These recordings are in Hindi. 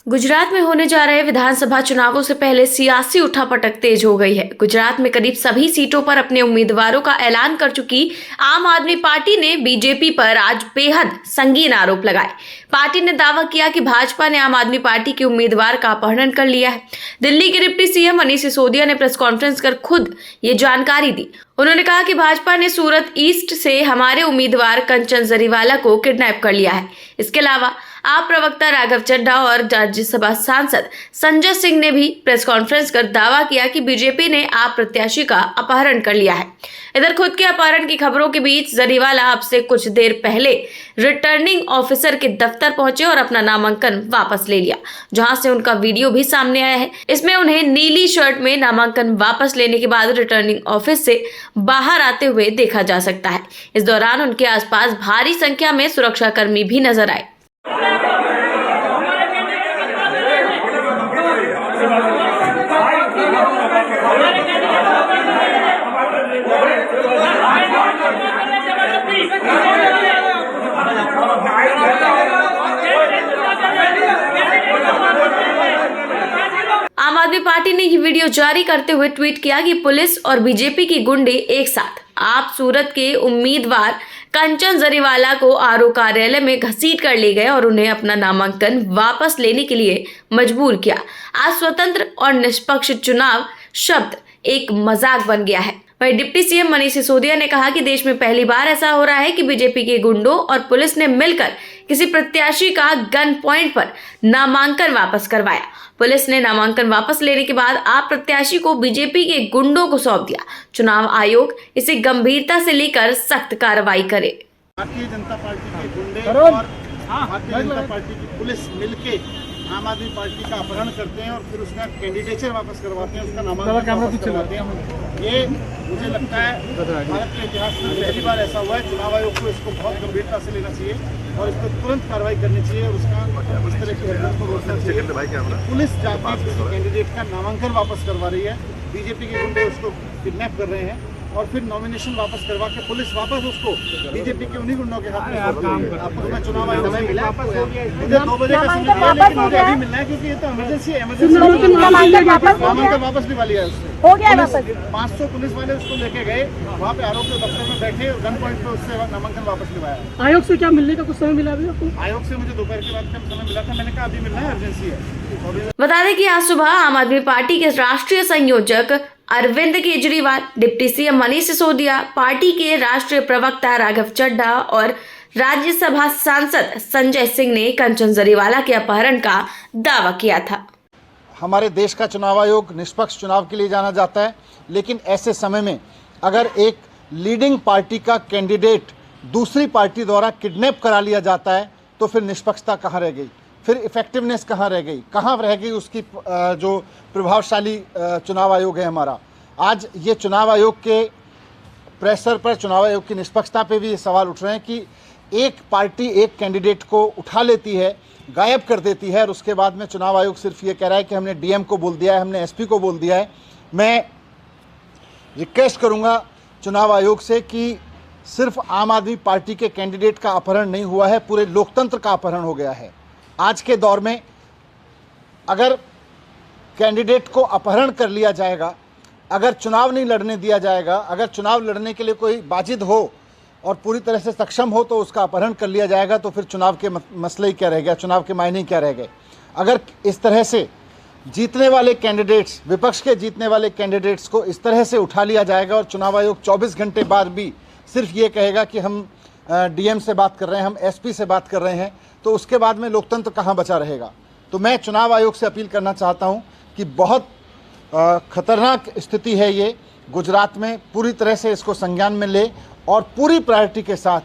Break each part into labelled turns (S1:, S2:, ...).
S1: गुजरात में होने जा रहे विधानसभा चुनावों से पहले सियासी उठापटक तेज हो गई है। गुजरात में करीब सभी सीटों पर अपने उम्मीदवारों का ऐलान कर चुकी आम आदमी पार्टी ने बीजेपी पर आज बेहद संगीन आरोप लगाए। पार्टी ने दावा किया कि भाजपा ने आम आदमी पार्टी के उम्मीदवार का अपहरण कर लिया है। दिल्ली के डिप्टी सीएम मनीष सिसोदिया ने प्रेस कॉन्फ्रेंस कर खुद ये जानकारी दी। उन्होंने कहा कि भाजपा ने सूरत ईस्ट से हमारे उम्मीदवार कंचन जरीवाला को किडनैप कर लिया है। इसके अलावा आप प्रवक्ता राघव चड्ढा और राज्यसभा सांसद संजय सिंह ने भी प्रेस कॉन्फ्रेंस कर दावा किया कि बीजेपी ने आप प्रत्याशी का अपहरण कर लिया है। इधर खुद के अपहरण की खबरों के बीच जरीवाला अब से कुछ देर पहले रिटर्निंग ऑफिसर के दफ्तर पहुंचे और अपना नामांकन वापस ले लिया, जहां से उनका वीडियो भी सामने आया है। इसमें उन्हें नीली शर्ट में नामांकन वापस लेने के बाद रिटर्निंग ऑफिस से बाहर आते हुए देखा जा सकता है। इस दौरान उनके आसपास भारी संख्या में सुरक्षाकर्मी भी नजर आए। आम आदमी पार्टी ने ये वीडियो जारी करते हुए ट्वीट किया कि पुलिस और बीजेपी की गुंडे एक साथ आप सूरत के उम्मीदवार कंचन जरीवाला को आरओ कार्यालय में घसीट कर ले गए और उन्हें अपना नामांकन वापस लेने के लिए मजबूर किया। आज स्वतंत्र और निष्पक्ष चुनाव शब्द एक मजाक बन गया है। वहीं डिप्टी सीएम मनीष सिसोदिया ने कहा कि देश में पहली बार ऐसा हो रहा है कि बीजेपी के गुंडों और पुलिस ने मिलकर किसी प्रत्याशी का गन पॉइंट पर नामांकन वापस करवाया। पुलिस ने नामांकन वापस लेने के बाद आप प्रत्याशी को बीजेपी के गुंडों को सौंप दिया। चुनाव आयोग इसे गंभीरता से लेकर सख्त कार्रवाई करे।
S2: भारतीय जनता पार्टी के गुंडे और भारतीय जनता पार्टी की पुलिस मिलके आम आदमी पार्टी का अपहरण करते हैं और फिर उसका कैंडिडेचर वापस करवाते हैं, उसका नामांकन वापस करवाते हैं। ये मुझे लगता है भारत के इतिहास में पहली बार ऐसा हुआ है। चुनाव आयोग को इसको बहुत गंभीरता से लेना चाहिए और इस पर तुरंत कार्रवाई करनी चाहिए और उसका इस तरह की हरकत को रोकना चाहिए। पुलिस जाकर किसी कैंडिडेट का नामांकन वापस करवा रही है, बीजेपी के गुंडे उसको किडनैप कर रहे हैं और फिर नॉमिनेशन वापस करवा के पुलिस वापस उसको बीजेपी के उन्हीं गुंडों के हाथ में आपको मैं चुनाव आयोग में मिला। मुझे 2 बजे का समय दिया लेकिन मुझे अभी मिलना है क्योंकि ये तो इमरजेंसी है। नामांकन वापस भी वाली है उससे हो गया वापस। 500 पुलिस वाले उसको लेके गए, वहाँ पे आरोप के दफ्तर में बैठे और गन पॉइंट पे उससे नामांकन वापस दिलवाया।
S3: आयोग से क्या मिलने का कुछ समय मिला अभी आपको?
S2: आयोग से मुझे दोपहर के बाद का समय मिला था, मैंने कहा अभी मिलना है, अर्जेंसी है।
S1: बता दें कि आज सुबह आम आदमी पार्टी के राष्ट्रीय संयोजक Arvind Kejriwal, deputy CM Manish Sisodia, party के राष्ट्रीय प्रवक्ता राघव चड्ढा और राज्यसभा सांसद संजय सिंह ने कंचन जरीवाला के अपहरण का दावा किया था।
S2: हमारे देश का चुनाव आयोग निष्पक्ष चुनाव के लिए जाना जाता है, लेकिन ऐसे समय में अगर एक लीडिंग पार्टी का कैंडिडेट दूसरी पार्टी द्वारा किडनैप करा लिया जाता है तो फिर निष्पक्षता कहाँ रह गई, फिर इफेक्टिवनेस कहाँ रह गई, कहाँ रह गई उसकी जो प्रभावशाली चुनाव आयोग है हमारा। आज ये चुनाव आयोग के प्रेशर पर, चुनाव आयोग की निष्पक्षता पे भी ये सवाल उठ रहे हैं कि एक पार्टी एक कैंडिडेट को उठा लेती है, गायब कर देती है और उसके बाद में चुनाव आयोग सिर्फ ये कह रहा है कि हमने डीएम को बोल दिया है, हमने एसपी को बोल दिया है। मैं रिक्वेस्ट करूँगा चुनाव आयोग से कि सिर्फ आम आदमी पार्टी के कैंडिडेट का अपहरण नहीं हुआ है, पूरे लोकतंत्र का अपहरण हो गया है। आज के दौर में अगर कैंडिडेट को अपहरण कर लिया जाएगा, अगर चुनाव नहीं लड़ने दिया जाएगा, अगर चुनाव लड़ने के लिए कोई बाजिद हो और पूरी तरह से सक्षम हो तो उसका अपहरण कर लिया जाएगा, तो फिर चुनाव के मसले ही क्या रह गया, चुनाव के मायने क्या रह गए। अगर इस तरह से जीतने वाले कैंडिडेट्स, विपक्ष के जीतने वाले कैंडिडेट्स को इस तरह से उठा लिया जाएगा और चुनाव आयोग 24 घंटे बाद भी सिर्फ ये कहेगा कि हम डीएम से बात कर रहे हैं, हम एसपी से बात कर रहे हैं, तो उसके बाद में लोकतंत्र कहाँ बचा रहेगा। तो मैं चुनाव आयोग से अपील करना चाहता हूँ कि बहुत खतरनाक स्थिति है ये गुजरात में, पूरी तरह से इसको संज्ञान में ले और पूरी प्रायोरिटी के साथ,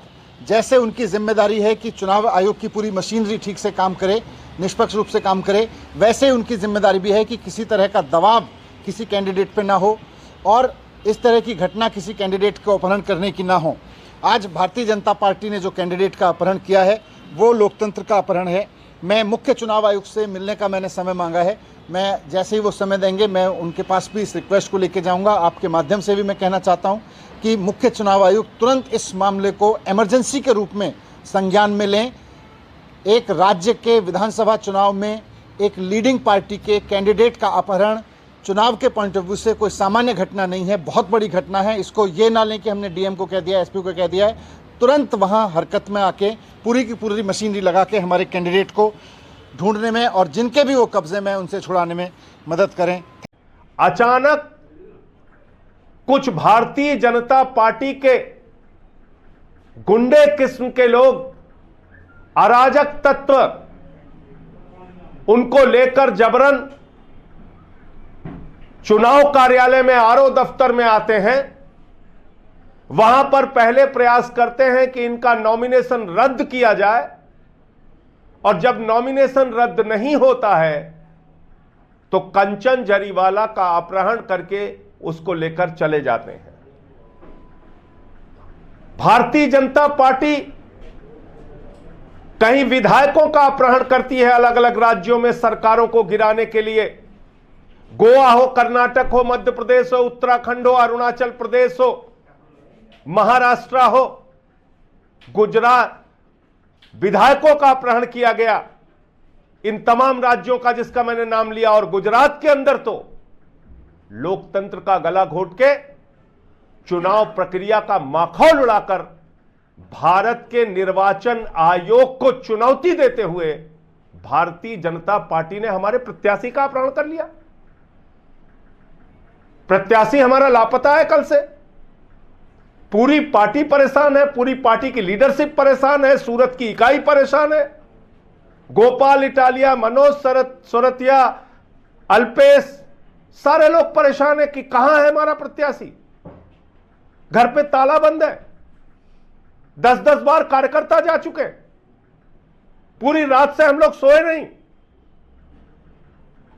S2: जैसे उनकी जिम्मेदारी है कि चुनाव आयोग की पूरी मशीनरी ठीक से काम करे, निष्पक्ष रूप से काम करे, वैसे उनकी जिम्मेदारी भी है कि किसी तरह का दबाव किसी कैंडिडेट पर ना हो और इस तरह की घटना किसी कैंडिडेट को अपहरण करने की ना हो। आज भारतीय जनता पार्टी ने जो कैंडिडेट का अपहरण किया है वो लोकतंत्र का अपहरण है। मैं मुख्य चुनाव आयुक्त से मिलने का मैंने समय मांगा है, मैं जैसे ही वो समय देंगे मैं उनके पास भी इस रिक्वेस्ट को लेके जाऊंगा। आपके माध्यम से भी मैं कहना चाहता हूं कि मुख्य चुनाव आयुक्त तुरंत इस मामले को इमरजेंसी के रूप में संज्ञान में लें। एक राज्य के विधानसभा चुनाव में एक लीडिंग पार्टी के कैंडिडेट का अपहरण चुनाव के पॉइंट ऑफ व्यू से कोई सामान्य घटना नहीं है, बहुत बड़ी घटना है। इसको ये ना लें कि हमने डीएम को कह दिया, एसपी को कह दिया है, तुरंत वहाँ हरकत में आके पूरी की पूरी मशीनरी लगा के हमारे कैंडिडेट को ढूंढने में और जिनके भी वो कब्जे में उनसे छुड़ाने में मदद करें।
S4: अचानक कुछ भारतीय जनता पार्टी के गुंडे किस्म के लोग, अराजक तत्व, उनको लेकर जबरन चुनाव कार्यालय में आरओ दफ्तर में आते हैं। वहां पर पहले प्रयास करते हैं कि इनका नॉमिनेशन रद्द किया जाए, और जब नॉमिनेशन रद्द नहीं होता है तो कंचन जरीवाला का अपहरण करके उसको लेकर चले जाते हैं। भारतीय जनता पार्टी कहीं विधायकों का अपहरण करती है अलग अलग राज्यों में सरकारों को गिराने के लिए। गोवा हो, कर्नाटक हो, मध्य प्रदेश हो, उत्तराखंड हो, अरुणाचल प्रदेश हो, महाराष्ट्र हो, गुजरात, विधायकों का अपहरण किया गया। इन तमाम राज्यों का जिसका मैंने नाम लिया, और गुजरात के अंदर तो लोकतंत्र का गला घोट के चुनाव प्रक्रिया का माखौल उड़ाकर भारत के निर्वाचन आयोग को चुनौती देते हुए भारतीय जनता पार्टी ने हमारे प्रत्याशी का अपहरण कर लिया। प्रत्याशी हमारा लापता है कल से। पूरी पार्टी परेशान है, पूरी पार्टी की लीडरशिप परेशान है, सूरत की इकाई परेशान है। गोपाल इटालिया, मनोज सोरतिया, अल्पेश, सारे लोग परेशान है कि कहां है हमारा प्रत्याशी। घर पे ताला बंद है, 10-10 बार कार्यकर्ता जा चुके, पूरी रात से हम लोग सोए नहीं।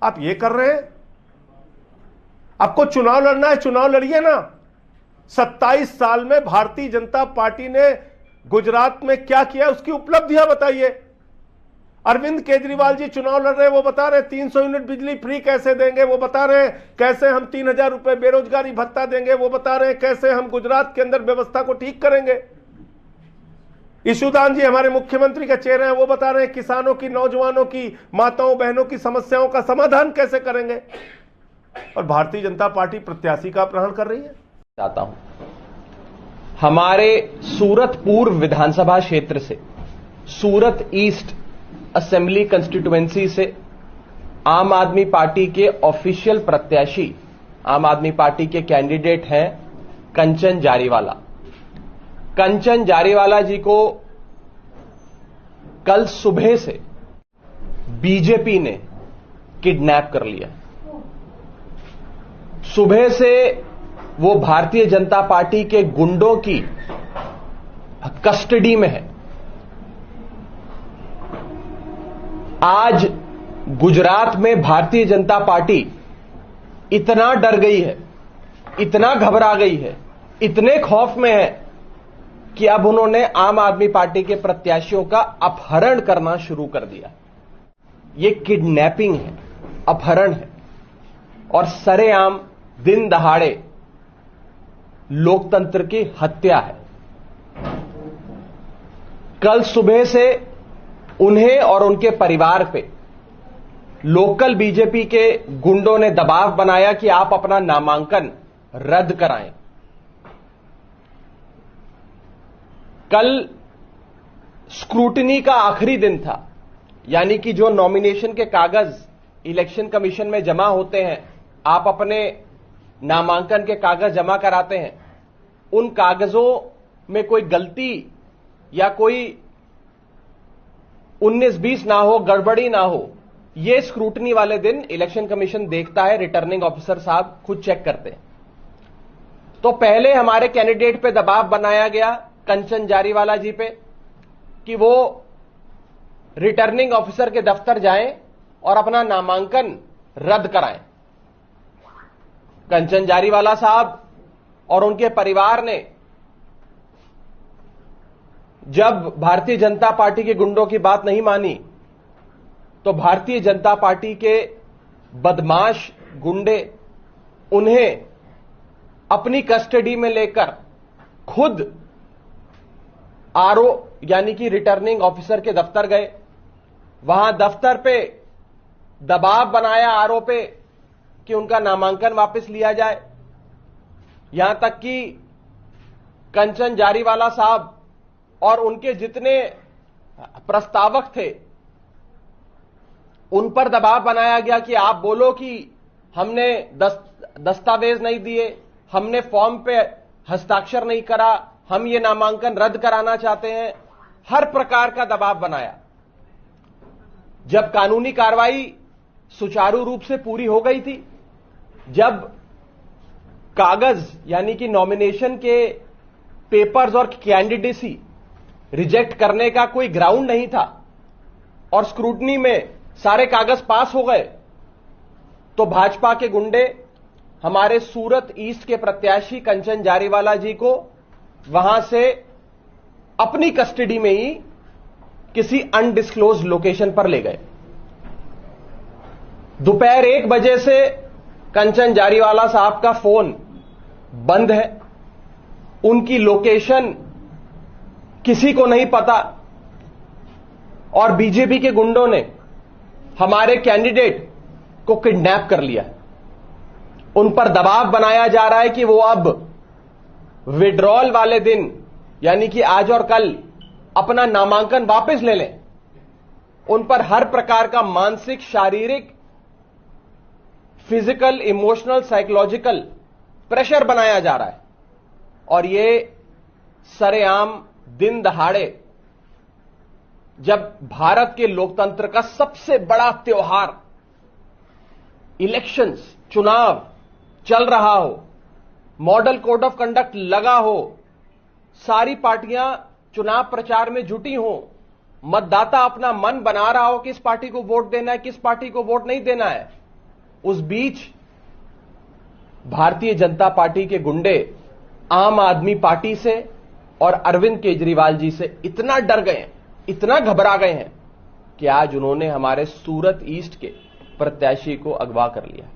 S4: आप ये कर रहे हैं। आपको चुनाव लड़ना है, चुनाव लड़िए ना। 27 साल में भारतीय जनता पार्टी ने गुजरात में क्या किया, उसकी उपलब्धियां बताइए। अरविंद केजरीवाल जी चुनाव लड़ रहे हैं, वो बता रहे 300 यूनिट बिजली फ्री कैसे देंगे, वो बता रहे हैं कैसे हम 3000 रुपए बेरोजगारी भत्ता देंगे, वो बता रहे हैं कैसे हम गुजरात के अंदर व्यवस्था को ठीक करेंगे। ईशुदान जी हमारे मुख्यमंत्री का चेहरा है, वो बता रहे हैं किसानों की, नौजवानों की, माताओं बहनों की समस्याओं का समाधान कैसे करेंगे। और भारतीय जनता पार्टी प्रत्याशी का अपहरण कर रही है।
S5: चाहता हूं हमारे सूरत पूर्व विधानसभा क्षेत्र से, सूरत ईस्ट असेंबली कंस्टिट्यूएंसी से आम आदमी पार्टी के ऑफिशियल प्रत्याशी, आम आदमी पार्टी के कैंडिडेट हैं कंचन जारीवाला। कंचन जारीवाला जी को कल सुबह से बीजेपी ने किडनैप कर लिया। सुबह से वो भारतीय जनता पार्टी के गुंडों की कस्टडी में है। आज गुजरात में भारतीय जनता पार्टी इतना डर गई है, इतना घबरा गई है, इतने खौफ में है कि अब उन्होंने आम आदमी पार्टी के प्रत्याशियों का अपहरण करना शुरू कर दिया। यह किडनैपिंग है, अपहरण है और सरेआम दिन दहाड़े लोकतंत्र की हत्या है। कल सुबह से उन्हें और उनके परिवार पे लोकल बीजेपी के गुंडों ने दबाव बनाया कि आप अपना नामांकन रद्द कराएं। कल स्क्रूटनी का आखिरी दिन था, यानी कि जो नॉमिनेशन के कागज इलेक्शन कमीशन में जमा होते हैं, आप अपने नामांकन के कागज जमा कराते हैं, उन कागजों में कोई गलती या कोई 19-20 ना हो, गड़बड़ी ना हो, यह स्क्रूटनी वाले दिन इलेक्शन कमीशन देखता है, रिटर्निंग ऑफिसर साहब खुद चेक करते हैं। तो पहले हमारे कैंडिडेट पे दबाव बनाया गया कंचन जारीवाला जी पे कि वो रिटर्निंग ऑफिसर के दफ्तर जाएं और अपना नामांकन रद्द कराएं। कंचन जारीवाला साहब और उनके परिवार ने जब भारतीय जनता पार्टी के गुंडों की बात नहीं मानी तो भारतीय जनता पार्टी के बदमाश गुंडे उन्हें अपनी कस्टडी में लेकर खुद आरओ यानी कि रिटर्निंग ऑफिसर के दफ्तर गए। वहां दफ्तर पे दबाव बनाया आरोप पे कि उनका नामांकन वापस लिया जाए। यहां तक कि कंचन जारीवाला साहब और उनके जितने प्रस्तावक थे उन पर दबाव बनाया गया कि आप बोलो कि हमने दस्तावेज नहीं दिए, हमने फॉर्म पे हस्ताक्षर नहीं करा, हम ये नामांकन रद्द कराना चाहते हैं। हर प्रकार का दबाव बनाया। जब कानूनी कार्रवाई सुचारू रूप से पूरी हो गई थी, जब कागज यानी कि नॉमिनेशन के पेपर्स और कैंडिडेसी रिजेक्ट करने का कोई ग्राउंड नहीं था और स्क्रूटनी में सारे कागज पास हो गए, तो भाजपा के गुंडे हमारे सूरत ईस्ट के प्रत्याशी कंचन जारीवाला जी को वहां से अपनी कस्टडी में ही किसी अनडिस्क्लोज लोकेशन पर ले गए। दोपहर 1 बजे से कंचन जारीवाला साहब का फोन बंद है, उनकी लोकेशन किसी को नहीं पता और बीजेपी के गुंडों ने हमारे कैंडिडेट को किडनैप कर लिया। उन पर दबाव बनाया जा रहा है कि वो अब विड्रॉल वाले दिन यानी कि आज और कल अपना नामांकन वापस ले लें। उन पर हर प्रकार का मानसिक, शारीरिक, फिजिकल, इमोशनल, साइकोलॉजिकल प्रेशर बनाया जा रहा है और ये सरेआम दिन दहाड़े जब भारत के लोकतंत्र का सबसे बड़ा त्योहार इलेक्शंस, चुनाव चल रहा हो, मॉडल कोड ऑफ कंडक्ट लगा हो, सारी पार्टियां चुनाव प्रचार में जुटी हो, मतदाता अपना मन बना रहा हो किस पार्टी को वोट देना है, किस पार्टी को वोट नहीं देना है, उस बीच भारतीय जनता पार्टी के गुंडे आम आदमी पार्टी से और अरविंद केजरीवाल जी से इतना डर गए हैं, इतना घबरा गए हैं कि आज उन्होंने हमारे सूरत ईस्ट के प्रत्याशी को अगवा कर लिया,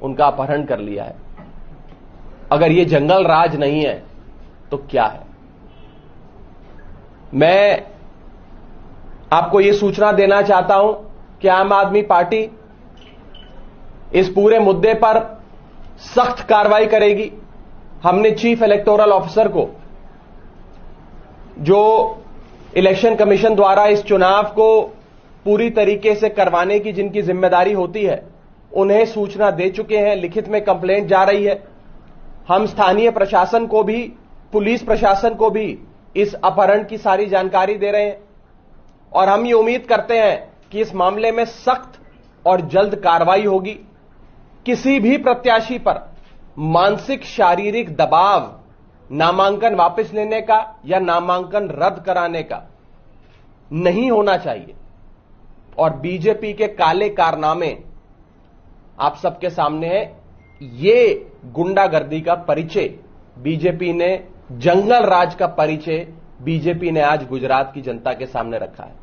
S5: उनका अपहरण कर लिया है। अगर ये जंगल राज नहीं है तो क्या है? मैं आपको यह सूचना देना चाहता हूं कि आम आदमी पार्टी इस पूरे मुद्दे पर सख्त कार्रवाई करेगी। हमने चीफ इलेक्टोरल ऑफिसर को, जो इलेक्शन कमीशन द्वारा इस चुनाव को पूरी तरीके से करवाने की जिनकी जिम्मेदारी होती है, उन्हें सूचना दे चुके हैं। लिखित में कंप्लेंट जा रही है। हम स्थानीय प्रशासन को भी, पुलिस प्रशासन को भी इस अपहरण की सारी जानकारी दे रहे हैं और हम ये उम्मीद करते हैं कि इस मामले में सख्त और जल्द कार्रवाई होगी। किसी भी प्रत्याशी पर मानसिक, शारीरिक दबाव नामांकन वापस लेने का या नामांकन रद्द कराने का नहीं होना चाहिए और बीजेपी के काले कारनामे आप सबके सामने है। ये गुंडागर्दी का परिचय बीजेपी ने, जंगल राज का परिचय बीजेपी ने आज गुजरात की जनता के सामने रखा है।